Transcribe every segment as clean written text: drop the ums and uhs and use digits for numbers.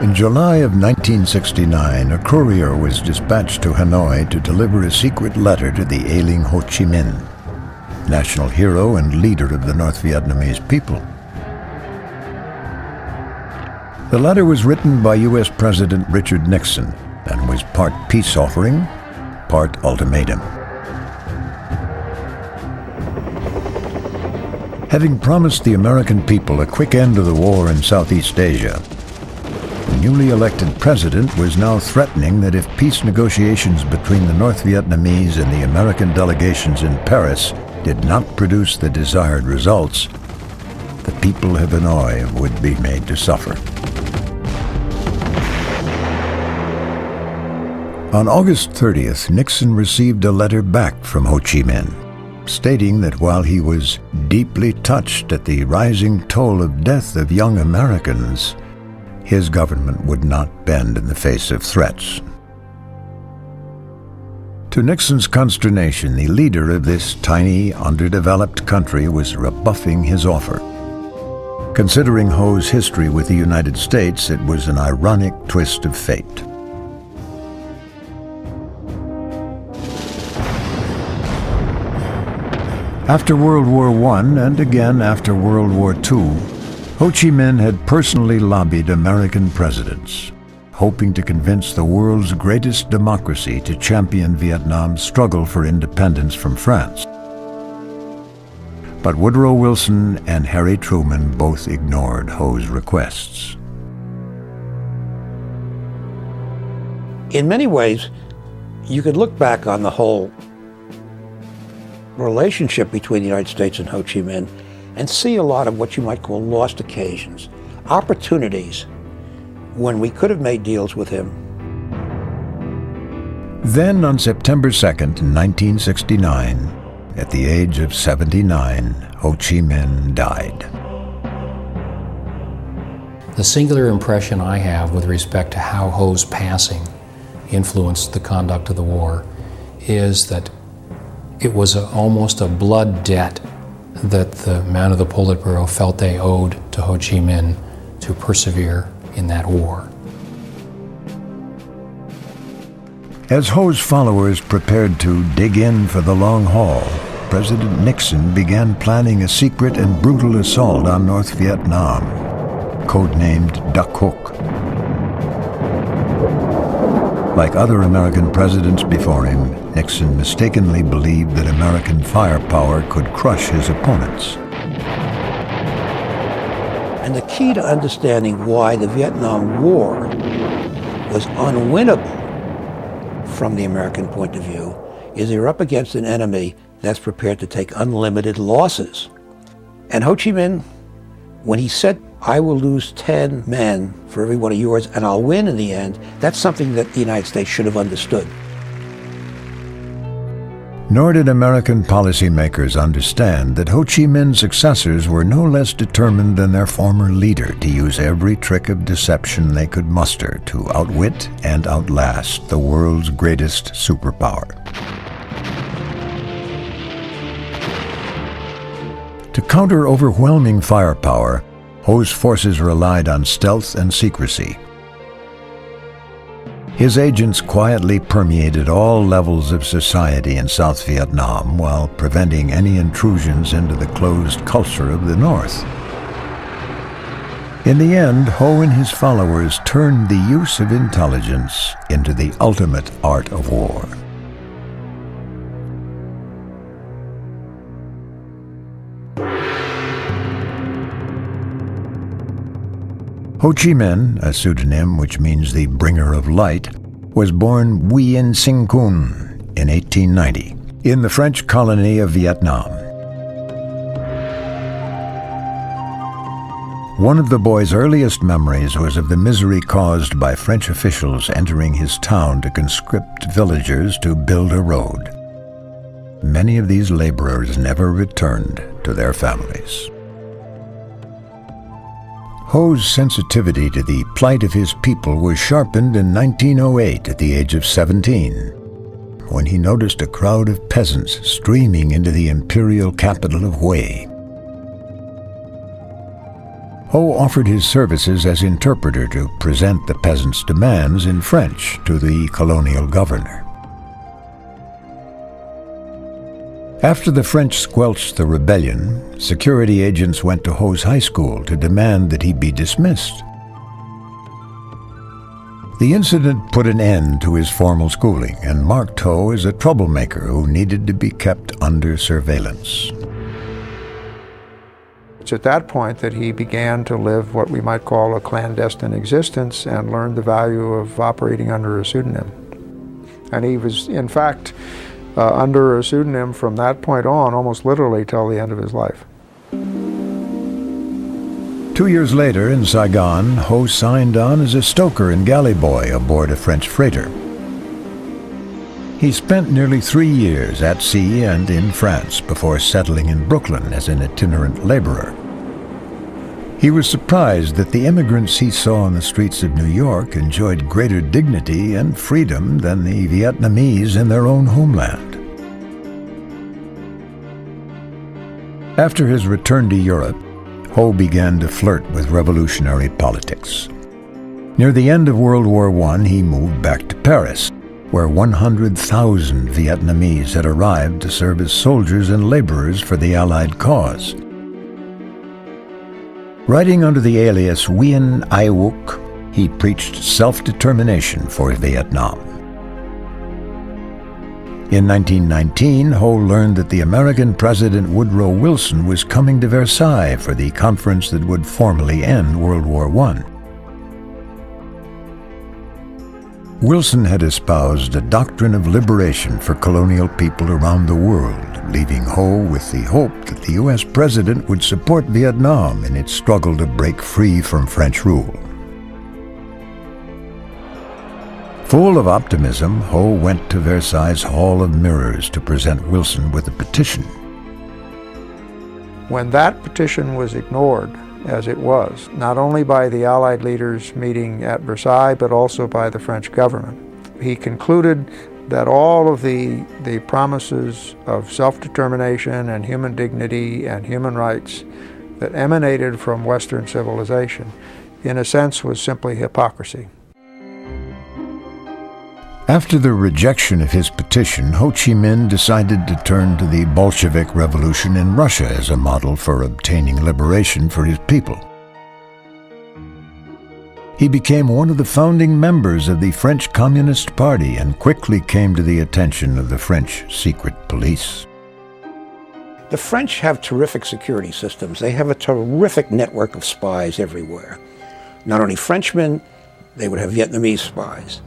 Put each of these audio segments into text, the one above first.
In July of 1969, a courier was dispatched to Hanoi to deliver a secret letter to the ailing Ho Chi Minh, national hero and leader of the North Vietnamese people. The letter was written by U.S. President Richard Nixon and was part peace offering, part ultimatum. Having promised the American people a quick end to the war in Southeast Asia, the newly elected president was now threatening that if peace negotiations between the North Vietnamese and the American delegations in Paris did not produce the desired results, the people of Hanoi would be made to suffer. On August 30th, Nixon received a letter back from Ho Chi Minh, stating that while he was deeply touched at the rising toll of death of young Americans, his government would not bend in the face of threats. To Nixon's consternation, the leader of this tiny, underdeveloped country was rebuffing his offer. Considering Ho's history with the United States, it was an ironic twist of fate. After World War I, and again after World War II, Ho Chi Minh had personally lobbied American presidents, hoping to convince the world's greatest democracy to champion Vietnam's struggle for independence from France. But Woodrow Wilson and Harry Truman both ignored Ho's requests. In many ways, you could look back on the whole relationship between the United States and Ho Chi Minh and see a lot of what you might call lost occasions, opportunities when we could have made deals with him. Then on September 2nd, 1969, at the age of 79, Ho Chi Minh died. The singular impression I have with respect to how Ho's passing influenced the conduct of the war is that it was almost a blood debt that the men of the Politburo felt they owed to Ho Chi Minh to persevere in that war. As Ho's followers prepared to dig in for the long haul, President Nixon began planning a secret and brutal assault on North Vietnam, codenamed Duck Hook. Like other American presidents before him, Nixon mistakenly believed that American firepower could crush his opponents. And the key to understanding why the Vietnam War was unwinnable from the American point of view is you're up against an enemy that's prepared to take unlimited losses. And Ho Chi Minh, when he said, "I will lose 10 men for every one of yours and I'll win in the end," that's something that the United States should have understood. Nor did American policymakers understand that Ho Chi Minh's successors were no less determined than their former leader to use every trick of deception they could muster to outwit and outlast the world's greatest superpower. To counter overwhelming firepower, Ho's forces relied on stealth and secrecy. His agents quietly permeated all levels of society in South Vietnam while preventing any intrusions into the closed culture of the North. In the end, Ho and his followers turned the use of intelligence into the ultimate art of war. Ho Chi Minh, a pseudonym which means the bringer of light, was born Nguyen Sinh Kun in 1890 in the French colony of Vietnam. One of the boy's earliest memories was of the misery caused by French officials entering his town to conscript villagers to build a road. Many of these laborers never returned to their families. Ho's sensitivity to the plight of his people was sharpened in 1908 at the age of 17, when he noticed a crowd of peasants streaming into the imperial capital of Hue. Ho offered his services as interpreter to present the peasants' demands in French to the colonial governor. After the French squelched the rebellion, security agents went to Ho's high school to demand that he be dismissed. The incident put an end to his formal schooling and marked Ho as a troublemaker who needed to be kept under surveillance. It's at that point that he began to live what we might call a clandestine existence and learned the value of operating under a pseudonym. And he was, in fact, under a pseudonym from that point on, almost literally till the end of his life. 2 years later in Saigon, Ho signed on as a stoker and galley boy aboard a French freighter. He spent nearly 3 years at sea and in France before settling in Brooklyn as an itinerant laborer. He was surprised that the immigrants he saw on the streets of New York enjoyed greater dignity and freedom than the Vietnamese in their own homeland. After his return to Europe, Ho began to flirt with revolutionary politics. Near the end of World War I, he moved back to Paris, where 100,000 Vietnamese had arrived to serve as soldiers and laborers for the Allied cause. Writing under the alias Nguyen Ai Wook, he preached self-determination for Vietnam. In 1919, Ho learned that the American President Woodrow Wilson was coming to Versailles for the conference that would formally end World War I. Wilson had espoused a doctrine of liberation for colonial people around the world, leaving Ho with the hope that the U.S. president would support Vietnam in its struggle to break free from French rule. Full of optimism, Ho went to Versailles' Hall of Mirrors to present Wilson with a petition. When that petition was ignored, as it was, not only by the Allied leaders meeting at Versailles, but also by the French government, he concluded that all of the promises of self-determination and human dignity and human rights that emanated from Western civilization, in a sense, was simply hypocrisy. After the rejection of his petition, Ho Chi Minh decided to turn to the Bolshevik Revolution in Russia as a model for obtaining liberation for his people. He became one of the founding members of the French Communist Party and quickly came to the attention of the French secret police. The French have terrific security systems. They have a terrific network of spies everywhere. Not only Frenchmen, they would have Vietnamese spies.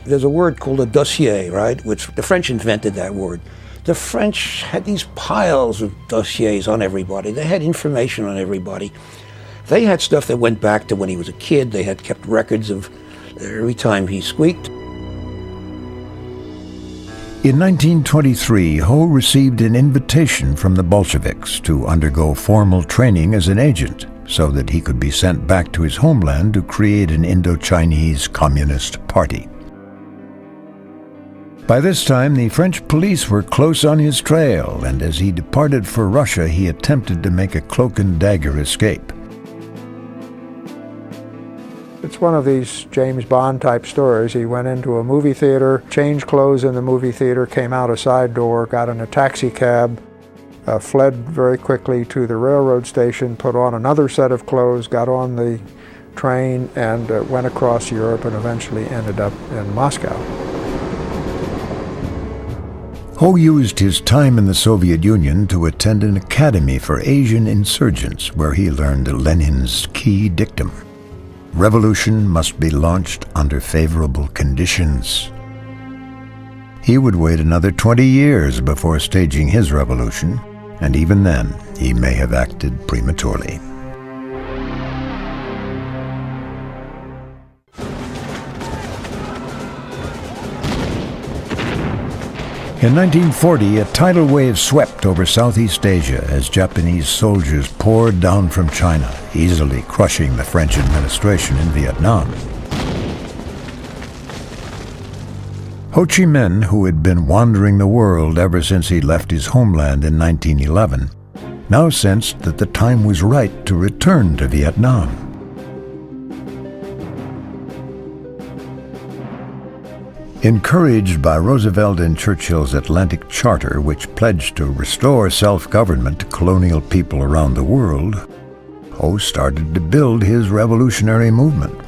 There's a word called a dossier, right, which the French invented that word. The French had these piles of dossiers on everybody. They had information on everybody. They had stuff that went back to when he was a kid. They had kept records of every time he squeaked. In 1923, Ho received an invitation from the Bolsheviks to undergo formal training as an agent so that he could be sent back to his homeland to create an Indo-Chinese Communist Party. By this time, the French police were close on his trail, and as he departed for Russia, he attempted to make a cloak and dagger escape. It's one of these James Bond type stories. He went into a movie theater, changed clothes in the movie theater, came out a side door, got in a taxi cab, fled very quickly to the railroad station, put on another set of clothes, got on the train, and went across Europe and eventually ended up in Moscow. Ho used his time in the Soviet Union to attend an academy for Asian insurgents where he learned Lenin's key dictum: revolution must be launched under favorable conditions. He would wait another 20 years before staging his revolution, and even then, he may have acted prematurely. In 1940, a tidal wave swept over Southeast Asia as Japanese soldiers poured down from China, easily crushing the French administration in Vietnam. Ho Chi Minh, who had been wandering the world ever since he left his homeland in 1911, now sensed that the time was right to return to Vietnam. Encouraged by Roosevelt and Churchill's Atlantic Charter, which pledged to restore self-government to colonial people around the world, Ho started to build his revolutionary movement.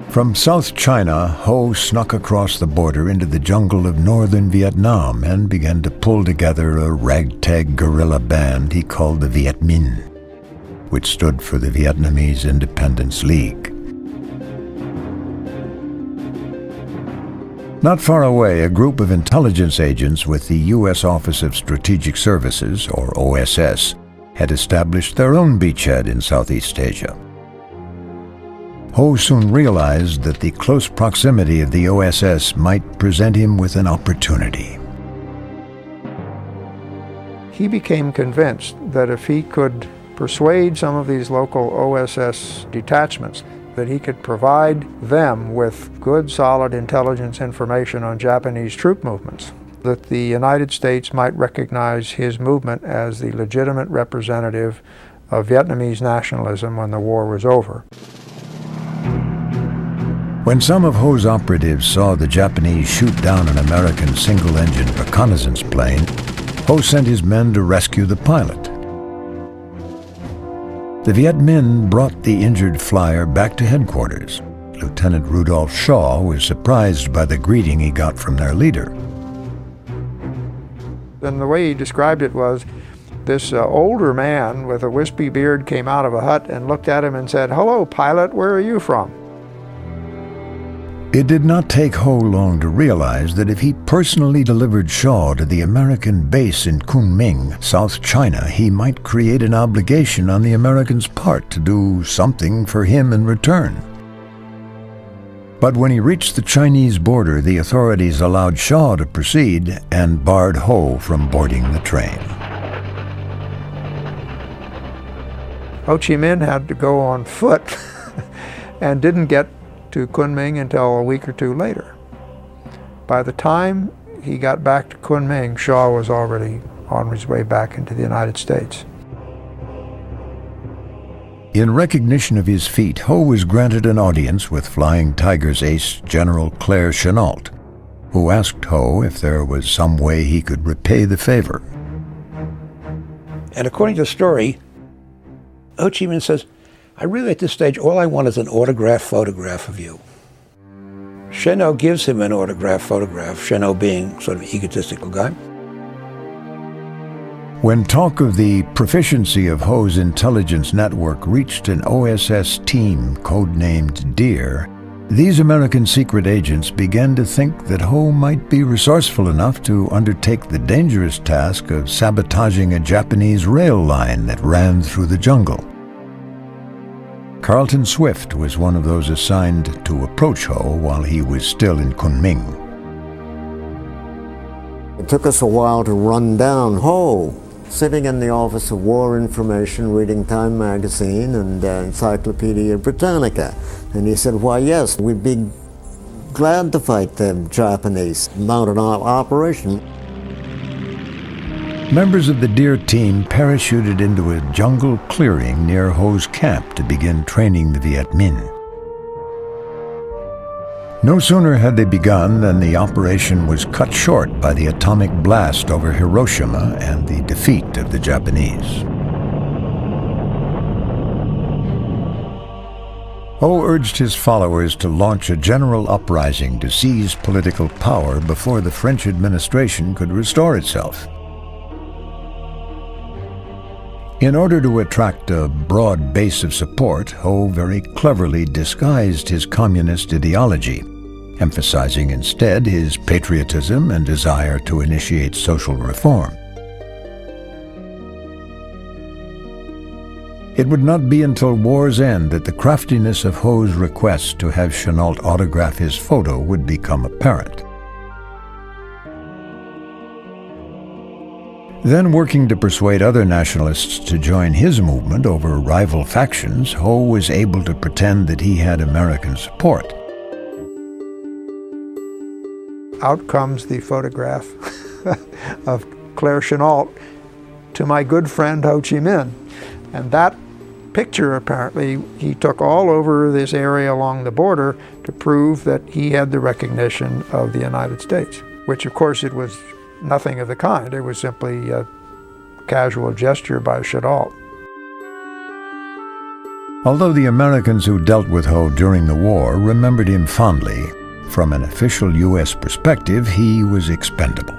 From South China, Ho snuck across the border into the jungle of northern Vietnam and began to pull together a ragtag guerrilla band he called the Viet Minh, which stood for the Vietnamese Independence League. Not far away, a group of intelligence agents with the U.S. Office of Strategic Services, or OSS, had established their own beachhead in Southeast Asia. Ho soon realized that the close proximity of the OSS might present him with an opportunity. He became convinced that if he could persuade some of these local OSS detachments that he could provide them with good, solid intelligence information on Japanese troop movements, that the United States might recognize his movement as the legitimate representative of Vietnamese nationalism when the war was over. When some of Ho's operatives saw the Japanese shoot down an American single-engine reconnaissance plane, Ho sent his men to rescue the pilot. The Viet Minh brought the injured flyer back to headquarters. Lieutenant Rudolph Shaw was surprised by the greeting he got from their leader. And the way he described it was, this older man with a wispy beard came out of a hut and looked at him and said, "Hello, pilot, where are you from?" It did not take Ho long to realize that if he personally delivered Shaw to the American base in Kunming, South China, he might create an obligation on the Americans' part to do something for him in return. But when he reached the Chinese border, the authorities allowed Shaw to proceed and barred Ho from boarding the train. Ho Chi Minh had to go on foot and didn't get to Kunming until a week or two later. By the time he got back to Kunming, Shaw was already on his way back into the United States. In recognition of his feat, Ho was granted an audience with Flying Tiger's ace, General Claire Chennault, who asked Ho if there was some way he could repay the favor. And according to the story, Ho Chi Minh says, "I really, at this stage, all I want is an autographed photograph of you." Chennault gives him an autographed photograph, Chennault being sort of an egotistical guy. When talk of the proficiency of Ho's intelligence network reached an OSS team codenamed Deer, these American secret agents began to think that Ho might be resourceful enough to undertake the dangerous task of sabotaging a Japanese rail line that ran through the jungle. Carlton Swift was one of those assigned to approach Ho while he was still in Kunming. It took us a while to run down Ho, sitting in the Office of War Information, reading Time magazine and Encyclopedia Britannica. And he said, "Why, yes, we'd be glad to fight the Japanese. Mount an operation." Members of the Deer team parachuted into a jungle clearing near Ho's camp to begin training the Viet Minh. No sooner had they begun than the operation was cut short by the atomic blast over Hiroshima and the defeat of the Japanese. Ho urged his followers to launch a general uprising to seize political power before the French administration could restore itself. In order to attract a broad base of support, Ho very cleverly disguised his communist ideology, emphasizing instead his patriotism and desire to initiate social reform. It would not be until war's end that the craftiness of Ho's request to have Chennault autograph his photo would become apparent. Then, working to persuade other nationalists to join his movement over rival factions, Ho was able to pretend that he had American support. Out comes the photograph of Claire Chennault to my good friend Ho Chi Minh. And that picture, apparently, he took all over this area along the border to prove that he had the recognition of the United States, which of course it was nothing of the kind. It was simply a casual gesture by Chennault. Although the Americans who dealt with Ho during the war remembered him fondly, from an official U.S. perspective, he was expendable.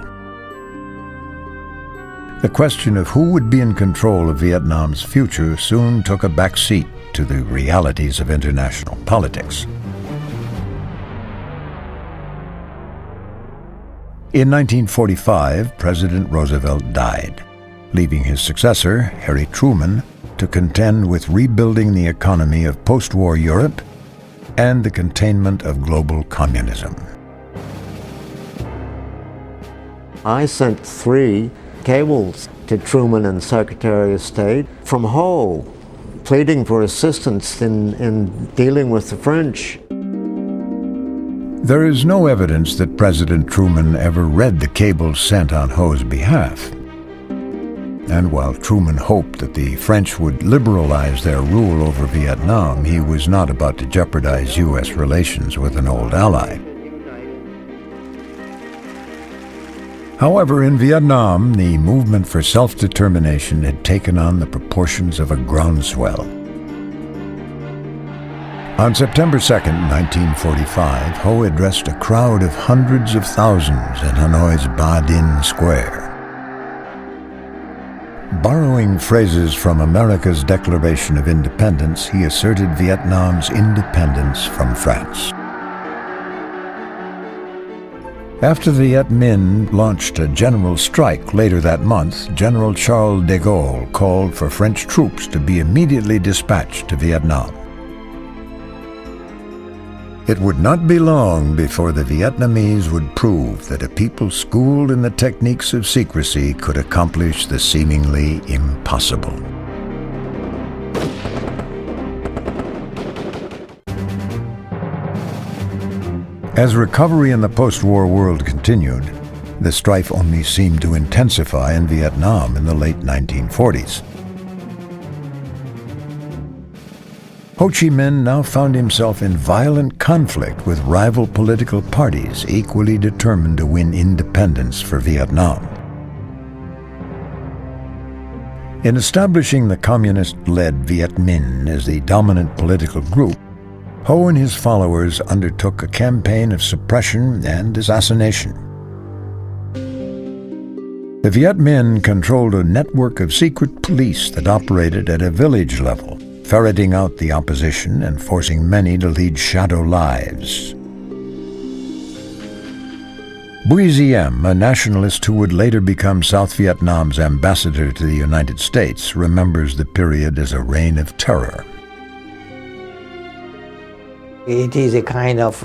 The question of who would be in control of Vietnam's future soon took a back seat to the realities of international politics. In 1945, President Roosevelt died, leaving his successor, Harry Truman, to contend with rebuilding the economy of post-war Europe and the containment of global communism. I sent 3 cables to Truman and Secretary of State from Ho, pleading for assistance in dealing with the French. There is no evidence that President Truman ever read the cables sent on Ho's behalf. And while Truman hoped that the French would liberalize their rule over Vietnam, he was not about to jeopardize U.S. relations with an old ally. However, in Vietnam, the movement for self-determination had taken on the proportions of a groundswell. On September 2, 1945, Ho addressed a crowd of hundreds of thousands in Hanoi's Ba Dinh Square. Borrowing phrases from America's Declaration of Independence, he asserted Vietnam's independence from France. After the Viet Minh launched a general strike later that month, General Charles de Gaulle called for French troops to be immediately dispatched to Vietnam. It would not be long before the Vietnamese would prove that a people schooled in the techniques of secrecy could accomplish the seemingly impossible. As recovery in the post-war world continued, the strife only seemed to intensify in Vietnam in the late 1940s. Ho Chi Minh now found himself in violent conflict with rival political parties equally determined to win independence for Vietnam. In establishing the communist-led Viet Minh as the dominant political group, Ho and his followers undertook a campaign of suppression and assassination. The Viet Minh controlled a network of secret police that operated at a village level, ferreting out the opposition and forcing many to lead shadow lives. Bui Diem, a nationalist who would later become South Vietnam's ambassador to the United States, remembers the period as a reign of terror. It is a kind of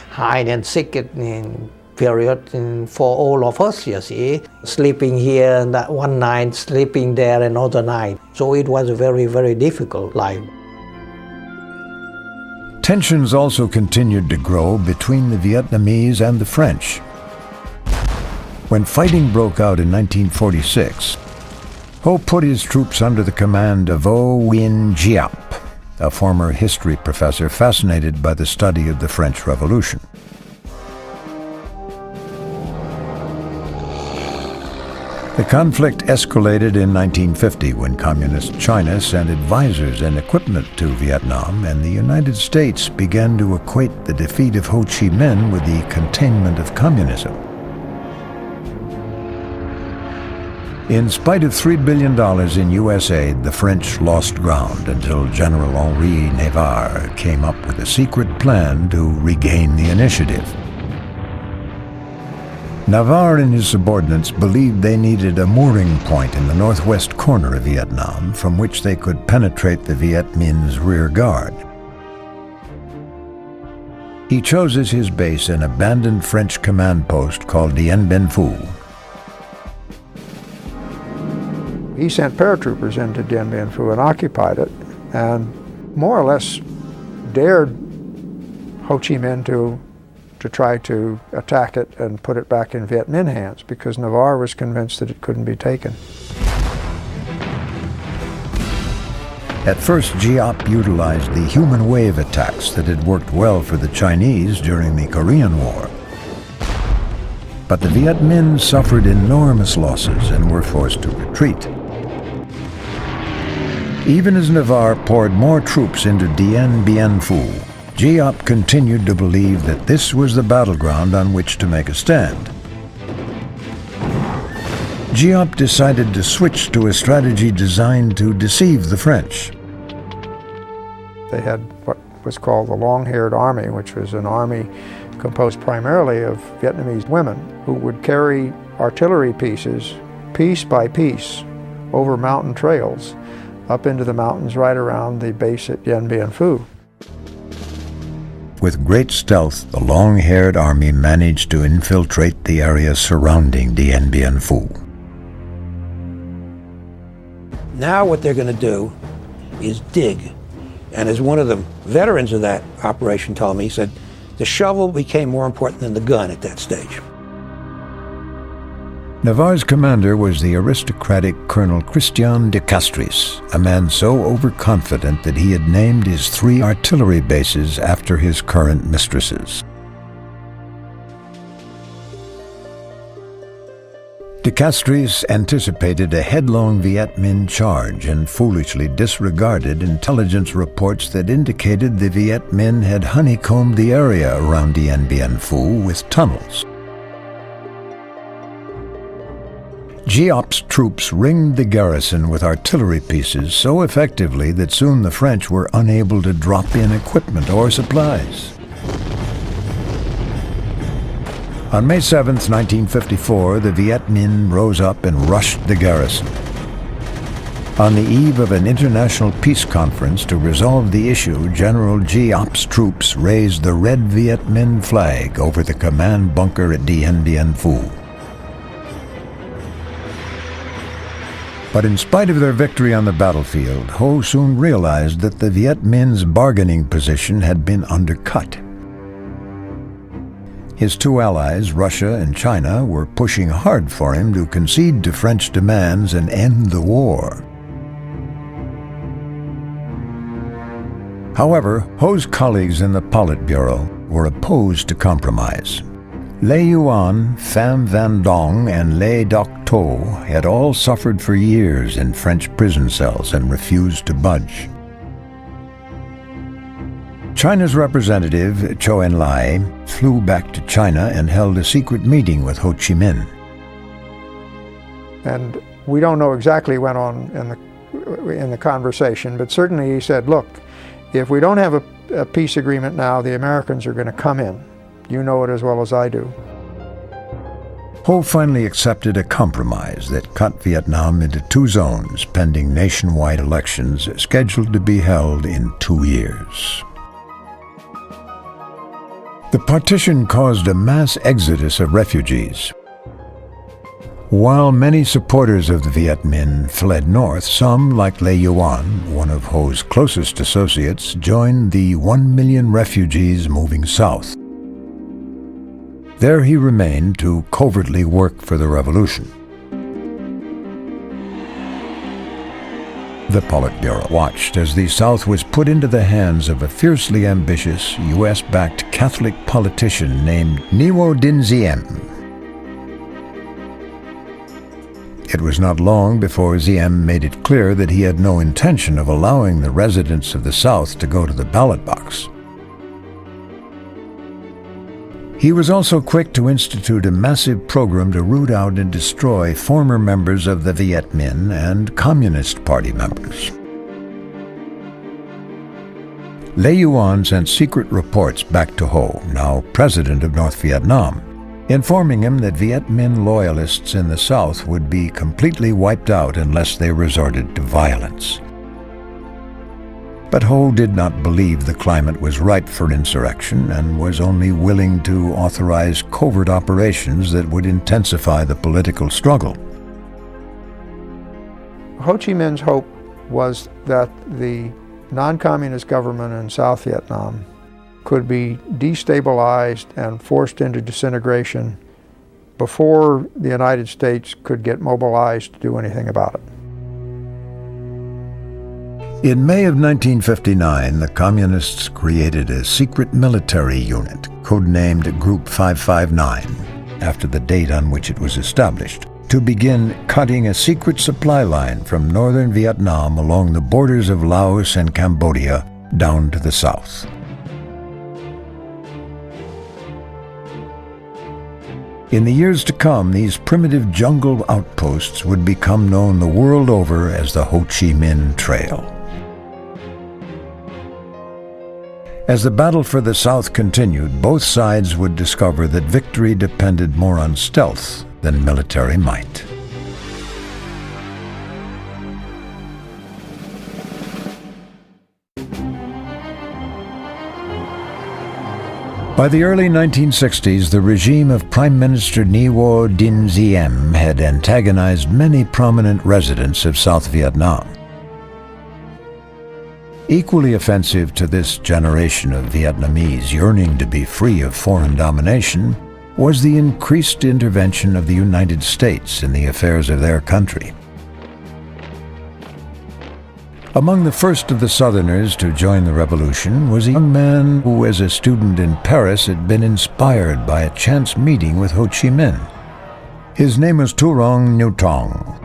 hide and seek period for all of us, you see. Sleeping here and that one night, sleeping there another night. So it was a very, very difficult life. Tensions also continued to grow between the Vietnamese and the French. When fighting broke out in 1946, Ho put his troops under the command of Vo Nguyen Giap, a former history professor fascinated by the study of the French Revolution. The conflict escalated in 1950 when Communist China sent advisors and equipment to Vietnam, and the United States began to equate the defeat of Ho Chi Minh with the containment of communism. In spite of $3 billion in U.S. aid, the French lost ground until General Henri Navarre came up with a secret plan to regain the initiative. Navarre and his subordinates believed they needed a mooring point in the northwest corner of Vietnam from which they could penetrate the Viet Minh's rear guard. He chose as his base an abandoned French command post called Dien Bien Phu. He sent paratroopers into Dien Bien Phu and occupied it, and more or less dared Ho Chi Minh to to try to attack it and put it back in Viet Minh hands, because Navarre was convinced that it couldn't be taken. At first, Giap utilized the human wave attacks that had worked well for the Chinese during the Korean War. But the Viet Minh suffered enormous losses and were forced to retreat. Even as Navarre poured more troops into Dien Bien Phu, Giap continued to believe that this was the battleground on which to make a stand. Giap decided to switch to a strategy designed to deceive the French. They had what was called the Long-Haired Army, which was an army composed primarily of Vietnamese women who would carry artillery pieces, piece by piece, over mountain trails, up into the mountains right around the base at Dien Bien Phu. With great stealth, the long-haired army managed to infiltrate the area surrounding Dien Bien Phu. Now what they're going to do is dig. And as one of the veterans of that operation told me, he said, the shovel became more important than the gun at that stage. Navarre's commander was the aristocratic Colonel Christian de Castries, a man so overconfident that he had named his 3 artillery bases after his current mistresses. De Castries anticipated a headlong Viet Minh charge and foolishly disregarded intelligence reports that indicated the Viet Minh had honeycombed the area around Dien Bien Phu with tunnels. Giap's troops ringed the garrison with artillery pieces so effectively that soon the French were unable to drop in equipment or supplies. On May 7, 1954, the Viet Minh rose up and rushed the garrison. On the eve of an international peace conference to resolve the issue, General Giap's troops raised the red Viet Minh flag over the command bunker at Dien Bien Phu. But in spite of their victory on the battlefield, Ho soon realized that the Viet Minh's bargaining position had been undercut. His 2 allies, Russia and China, were pushing hard for him to concede to French demands and end the war. However, Ho's colleagues in the Politburo were opposed to compromise. Lê Yuan, Pham Van Dong, and Lê Doc Tho had all suffered for years in French prison cells and refused to budge. China's representative, Zhou Enlai, flew back to China and held a secret meeting with Ho Chi Minh. And we don't know exactly what went on in the conversation, but certainly he said, look, if we don't have a peace agreement now, the Americans are going to come in. You know it as well as I do. Ho finally accepted a compromise that cut Vietnam into 2 zones pending nationwide elections scheduled to be held in 2 years. The partition caused a mass exodus of refugees. While many supporters of the Viet Minh fled north, some, like Lê Yuan, one of Ho's closest associates, joined the 1 million refugees moving south. There he remained to covertly work for the revolution. The Politburo watched as the South was put into the hands of a fiercely ambitious, U.S.-backed Catholic politician named Nguyen Dinh Diem. It was not long before Diem made it clear that he had no intention of allowing the residents of the South to go to the ballot box. He was also quick to institute a massive program to root out and destroy former members of the Viet Minh and Communist Party members. Lê Yuan sent secret reports back to Ho, now president of North Vietnam, informing him that Viet Minh loyalists in the South would be completely wiped out unless they resorted to violence. But Ho did not believe the climate was right for insurrection and was only willing to authorize covert operations that would intensify the political struggle. Ho Chi Minh's hope was that the non-communist government in South Vietnam could be destabilized and forced into disintegration before the United States could get mobilized to do anything about it. In May of 1959, the Communists created a secret military unit, codenamed Group 559, after the date on which it was established, to begin cutting a secret supply line from northern Vietnam along the borders of Laos and Cambodia down to the south. In the years to come, these primitive jungle outposts would become known the world over as the Ho Chi Minh Trail. As the battle for the South continued, both sides would discover that victory depended more on stealth than military might. By the early 1960s, the regime of Prime Minister Nguyen Dinh Diem had antagonized many prominent residents of South Vietnam. Equally offensive to this generation of Vietnamese yearning to be free of foreign domination was the increased intervention of the United States in the affairs of their country. Among the first of the Southerners to join the revolution was a young man who, as a student in Paris, had been inspired by a chance meeting with Ho Chi Minh. His name was Turong Nhu Tong.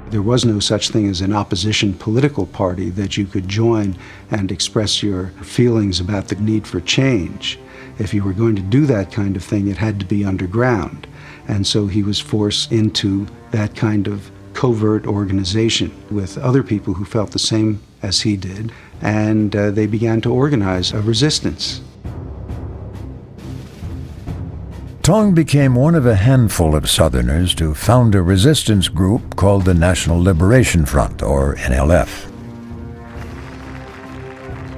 There was no such thing as an opposition political party that you could join and express your feelings about the need for change. If you were going to do that kind of thing, it had to be underground. And so he was forced into that kind of covert organization with other people who felt the same as he did, and they began to organize a resistance. Tong became one of a handful of Southerners to found a resistance group called the National Liberation Front, or NLF.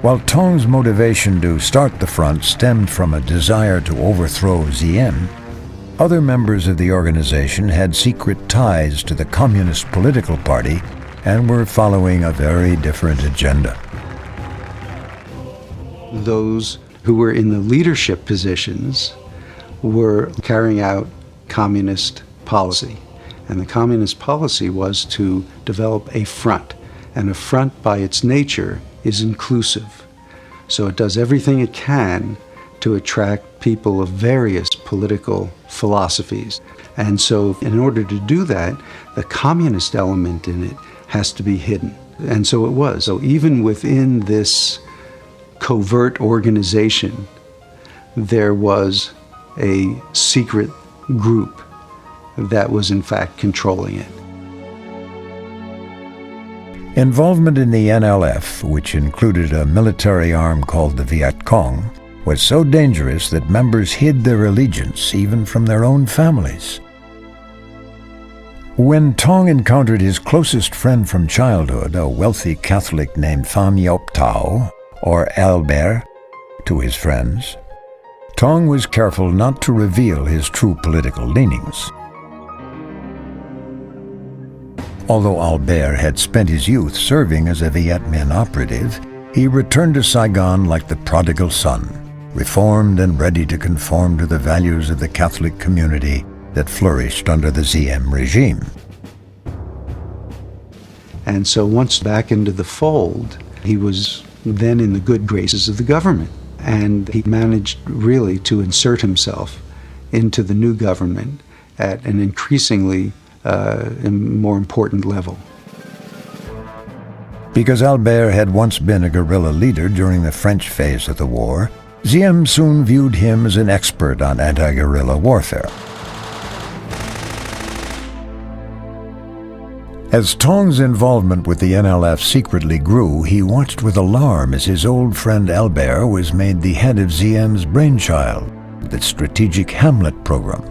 While Tong's motivation to start the front stemmed from a desire to overthrow Diem, other members of the organization had secret ties to the Communist political party and were following a very different agenda. Those who were in the leadership positions were carrying out communist policy. And the communist policy was to develop a front. And a front, by its nature, is inclusive. So it does everything it can to attract people of various political philosophies. And so in order to do that, the communist element in it has to be hidden. And so it was. So even within this covert organization, there was a secret group that was in fact controlling it. Involvement in the NLF, which included a military arm called the Viet Cong, was so dangerous that members hid their allegiance even from their own families. When Tong encountered his closest friend from childhood, a wealthy Catholic named Pham Yop Thao, or Albert, to his friends, Tong was careful not to reveal his true political leanings. Although Albert had spent his youth serving as a Viet Minh operative, he returned to Saigon like the prodigal son, reformed and ready to conform to the values of the Catholic community that flourished under the Diem regime. And so once back into the fold, he was then in the good graces of the government. And he managed really to insert himself into the new government at an increasingly more important level. Because Albert had once been a guerrilla leader during the French phase of the war, Diem soon viewed him as an expert on anti-guerrilla warfare. As Tong's involvement with the NLF secretly grew, he watched with alarm as his old friend Albert was made the head of Diem's brainchild, the Strategic Hamlet program.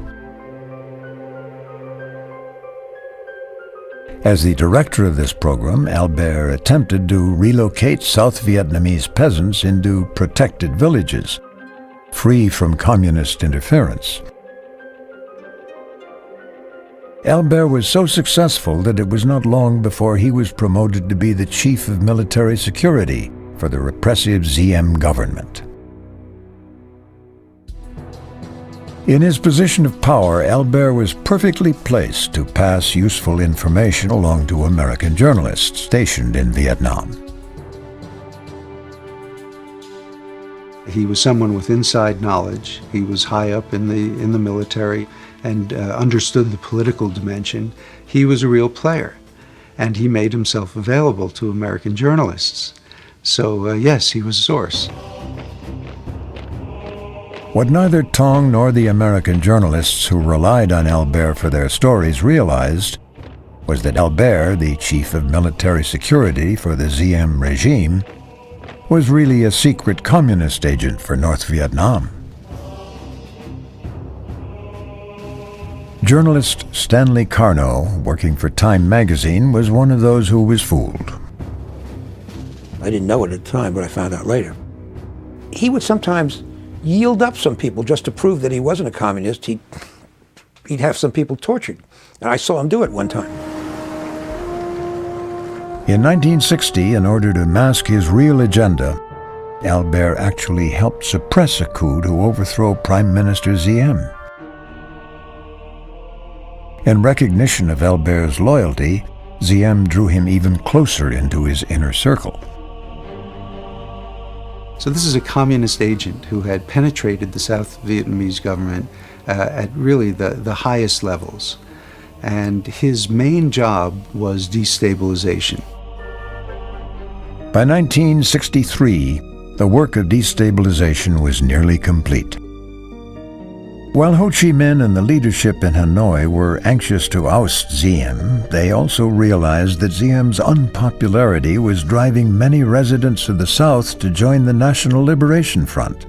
As the director of this program, Albert attempted to relocate South Vietnamese peasants into protected villages, free from communist interference. Albert was so successful that it was not long before he was promoted to be the chief of military security for the repressive ZM government. In his position of power, Albert was perfectly placed to pass useful information along to American journalists stationed in Vietnam. He was someone with inside knowledge. He was high up in the military and understood the political dimension. He was a real player, and he made himself available to American journalists. So yes, he was a source. What neither Tong nor the American journalists who relied on Albert for their stories realized was that Albert, the chief of military security for the ZM regime, was really a secret communist agent for North Vietnam. Journalist Stanley Carno, working for Time magazine, was one of those who was fooled. I didn't know it at the time, but I found out later. He would sometimes yield up some people just to prove that he wasn't a communist. He'd have some people tortured. And I saw him do it one time. In 1960, in order to mask his real agenda, Albert actually helped suppress a coup to overthrow Prime Minister ZM. In recognition of Albert's loyalty, ZM drew him even closer into his inner circle. So this is a communist agent who had penetrated the South Vietnamese government at really the highest levels. And his main job was destabilization. By 1963, the work of destabilization was nearly complete. While Ho Chi Minh and the leadership in Hanoi were anxious to oust ZM, they also realized that ZM's unpopularity was driving many residents of the South to join the National Liberation Front.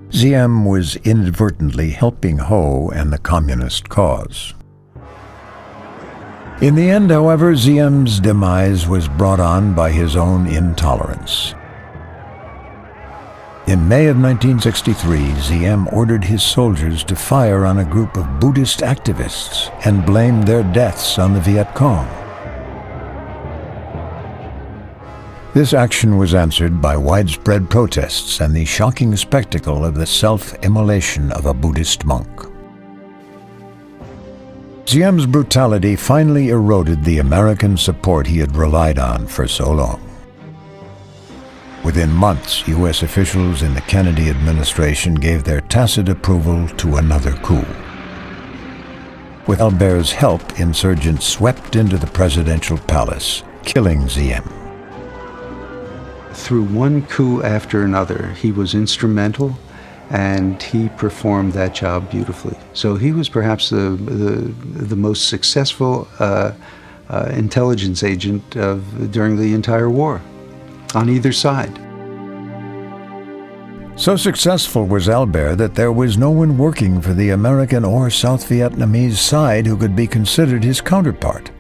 ZM was inadvertently helping Ho and the communist cause. In the end, however, ZM's demise was brought on by his own intolerance. In May of 1963, ZM ordered his soldiers to fire on a group of Buddhist activists and blamed their deaths on the Viet Cong. This action was answered by widespread protests and the shocking spectacle of the self-immolation of a Buddhist monk. ZM's brutality finally eroded the American support he had relied on for so long. Within months, U.S. officials in the Kennedy administration gave their tacit approval to another coup. With Albert's help, insurgents swept into the presidential palace, killing ZM. Through one coup after another, he was instrumental, and he performed that job beautifully. So he was perhaps the most successful intelligence agent during the entire war, on either side. So successful was Albert that there was no one working for the American or South Vietnamese side who could be considered his counterpart.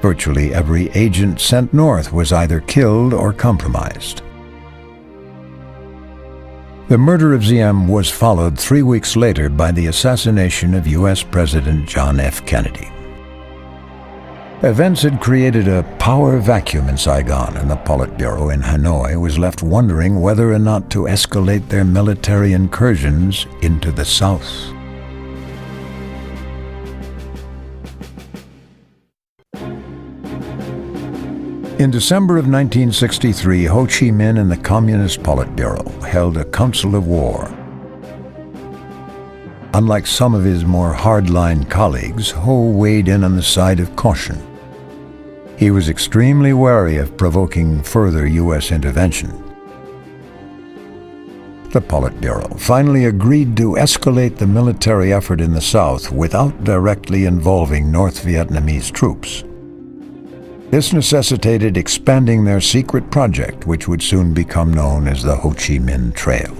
Virtually every agent sent north was either killed or compromised. The murder of ZM was followed 3 weeks later by the assassination of U.S. President John F. Kennedy. Events had created a power vacuum in Saigon, and the Politburo in Hanoi was left wondering whether or not to escalate their military incursions into the South. In December of 1963, Ho Chi Minh and the Communist Politburo held a council of war. Unlike some of his more hardline colleagues, Ho weighed in on the side of caution. He was extremely wary of provoking further U.S. intervention. The Politburo finally agreed to escalate the military effort in the South without directly involving North Vietnamese troops. This necessitated expanding their secret project, which would soon become known as the Ho Chi Minh Trail.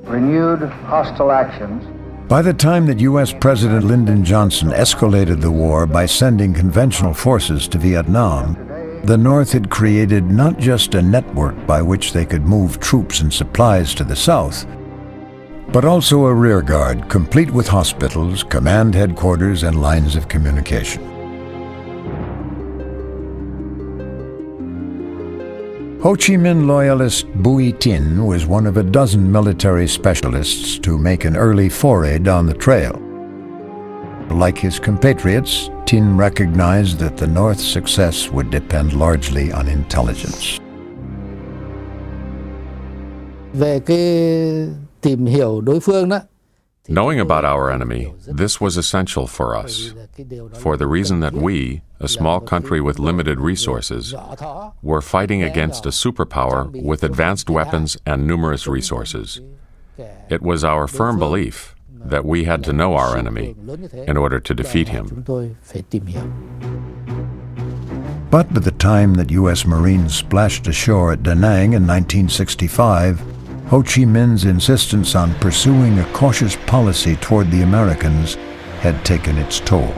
Renewed hostile actions. By the time that U.S. President Lyndon Johnson escalated the war by sending conventional forces to Vietnam, the North had created not just a network by which they could move troops and supplies to the South, but also a rearguard complete with hospitals, command headquarters, and lines of communication. Ho Chi Minh loyalist Bui Tin was one of a dozen military specialists to make an early foray down the trail. Like his compatriots, Tin recognized that the North's success would depend largely on intelligence. Về cái tìm hiểu đối phương đó. Knowing about our enemy, this was essential for us, for the reason that we, a small country with limited resources, were fighting against a superpower with advanced weapons and numerous resources. It was our firm belief that we had to know our enemy in order to defeat him. But by the time that U.S. Marines splashed ashore at Da Nang in 1965, Ho Chi Minh's insistence on pursuing a cautious policy toward the Americans had taken its toll.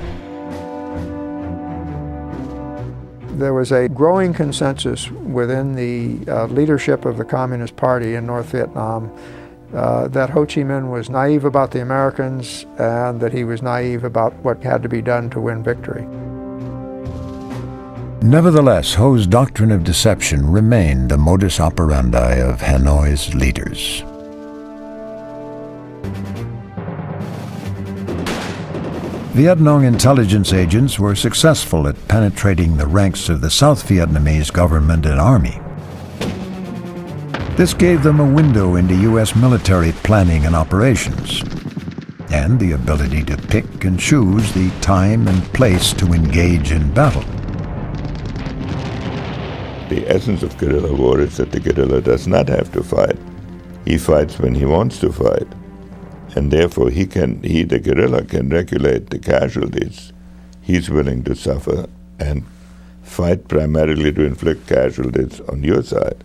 There was a growing consensus within the leadership of the Communist Party in North Vietnam that Ho Chi Minh was naive about the Americans and that he was naive about what had to be done to win victory. Nevertheless, Ho's doctrine of deception remained the modus operandi of Hanoi's leaders. Viet Cong intelligence agents were successful at penetrating the ranks of the South Vietnamese government and army. This gave them a window into U.S. military planning and operations, and the ability to pick and choose the time and place to engage in battle. The essence of guerrilla war is that the guerrilla does not have to fight. He fights when he wants to fight. And therefore the guerrilla can regulate the casualties he's willing to suffer and fight primarily to inflict casualties on your side.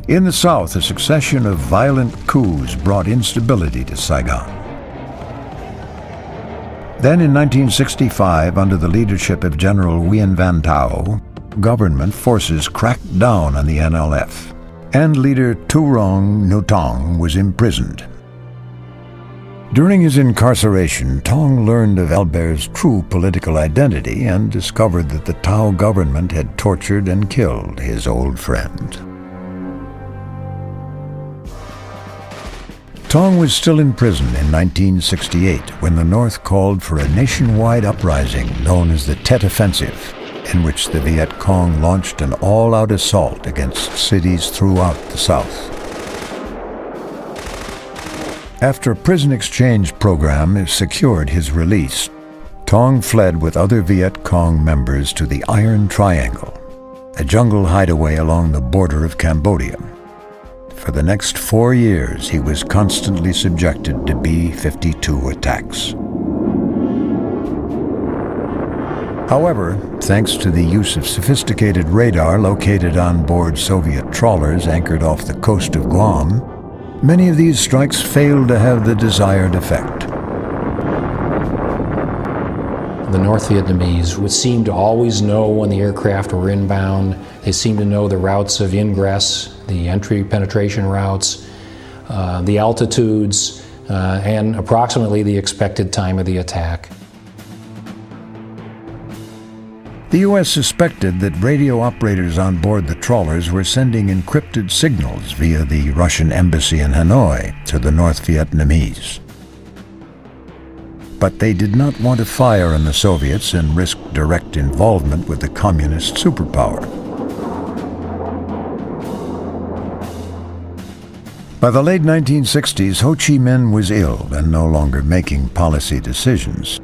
In the South, a succession of violent coups brought instability to Saigon. Then in 1965, under the leadership of General Nguyen Van Thao, government forces cracked down on the NLF, and leader Thu Nu Tong was imprisoned. During his incarceration, Tong learned of Albert's true political identity and discovered that the Thao government had tortured and killed his old friend. Tong was still in prison in 1968 when the North called for a nationwide uprising known as the Tet Offensive, in which the Viet Cong launched an all-out assault against cities throughout the South. After a prison exchange program secured his release, Tong fled with other Viet Cong members to the Iron Triangle, a jungle hideaway along the border of Cambodia. For the next 4 years, he was constantly subjected to B-52 attacks. However, thanks to the use of sophisticated radar located on board Soviet trawlers anchored off the coast of Guam, many of these strikes failed to have the desired effect. The North Vietnamese would seem to always know when the aircraft were inbound. They seemed to know the routes of ingress, the entry penetration routes, the altitudes, and approximately the expected time of the attack. The U.S. suspected that radio operators on board the trawlers were sending encrypted signals via the Russian embassy in Hanoi to the North Vietnamese. But they did not want to fire on the Soviets and risk direct involvement with the communist superpower. By the late 1960s, Ho Chi Minh was ill and no longer making policy decisions.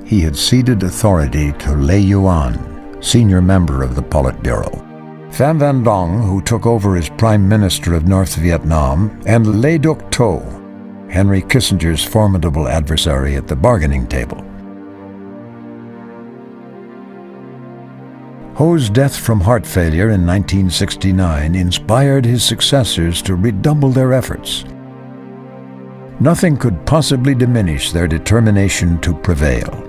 He had ceded authority to Lê Yuan, senior member of the Politburo, Pham Van Dong, who took over as Prime Minister of North Vietnam, and Lê Duc Tho, Henry Kissinger's formidable adversary at the bargaining table. Ho's death from heart failure in 1969 inspired his successors to redouble their efforts. Nothing could possibly diminish their determination to prevail.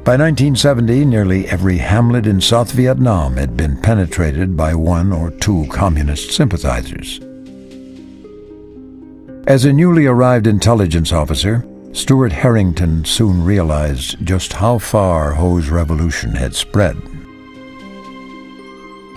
By 1970, nearly every hamlet in South Vietnam had been penetrated by 1 or 2 communist sympathizers. As a newly arrived intelligence officer, Stuart Harrington soon realized just how far Ho's revolution had spread.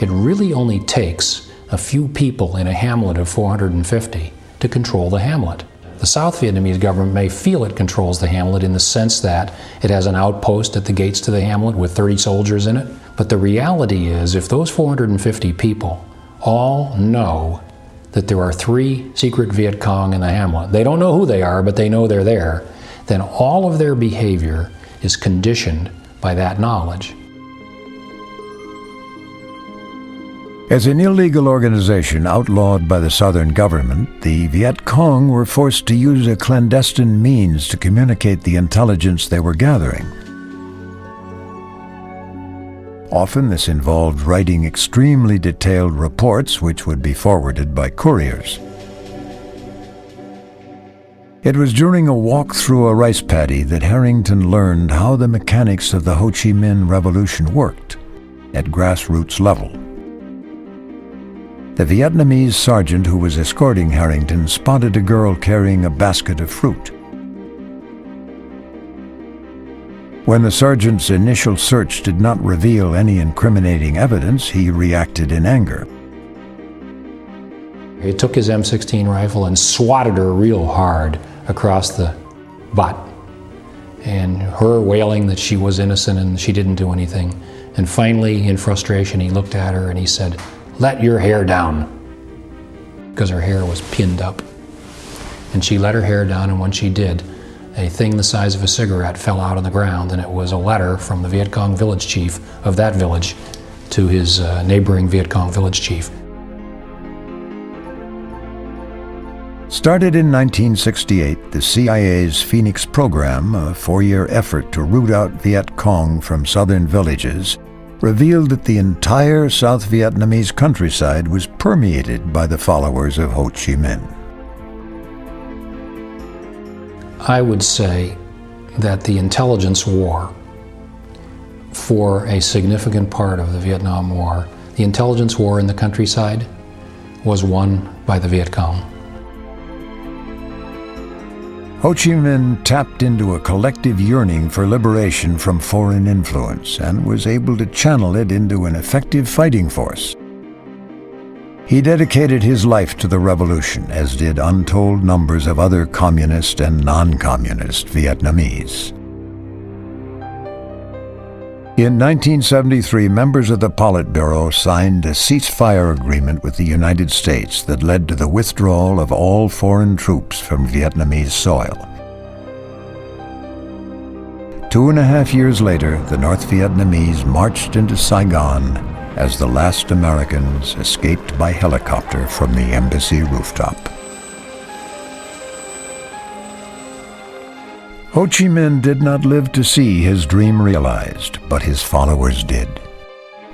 It really only takes a few people in a hamlet of 450 to control the hamlet. The South Vietnamese government may feel it controls the hamlet in the sense that it has an outpost at the gates to the hamlet with 30 soldiers in it. But the reality is, if those 450 people all know that there are 3 secret Viet Cong in the hamlet, they don't know who they are, but they know they're there, then all of their behavior is conditioned by that knowledge. As an illegal organization outlawed by the Southern government, the Viet Cong were forced to use a clandestine means to communicate the intelligence they were gathering. Often this involved writing extremely detailed reports which would be forwarded by couriers. It was during a walk through a rice paddy that Harrington learned how the mechanics of the Ho Chi Minh Revolution worked at grassroots level. The Vietnamese sergeant who was escorting Harrington spotted a girl carrying a basket of fruit. When the sergeant's initial search did not reveal any incriminating evidence, he reacted in anger. He took his M16 rifle and swatted her real hard across the butt, and her wailing that she was innocent and she didn't do anything. And finally, in frustration, he looked at her and he said, "Let your hair down," because her hair was pinned up. And she let her hair down, and when she did, a thing the size of a cigarette fell out on the ground, and it was a letter from the Viet Cong village chief of that village to his neighboring Viet Cong village chief. Started in 1968, the CIA's Phoenix program, a 4-year effort to root out Viet Cong from southern villages, revealed that the entire South Vietnamese countryside was permeated by the followers of Ho Chi Minh. I would say that the intelligence war, for a significant part of the Vietnam War, the intelligence war in the countryside was won by the Viet Cong. Ho Chi Minh tapped into a collective yearning for liberation from foreign influence and was able to channel it into an effective fighting force. He dedicated his life to the revolution, as did untold numbers of other communist and non-communist Vietnamese. In 1973, members of the Politburo signed a ceasefire agreement with the United States that led to the withdrawal of all foreign troops from Vietnamese soil. 2.5 years later, the North Vietnamese marched into Saigon as the last Americans escaped by helicopter from the embassy rooftop. Ho Chi Minh did not live to see his dream realized, but his followers did,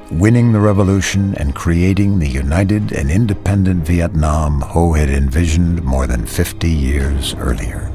winning the revolution and creating the united and independent Vietnam Ho had envisioned more than 50 years earlier.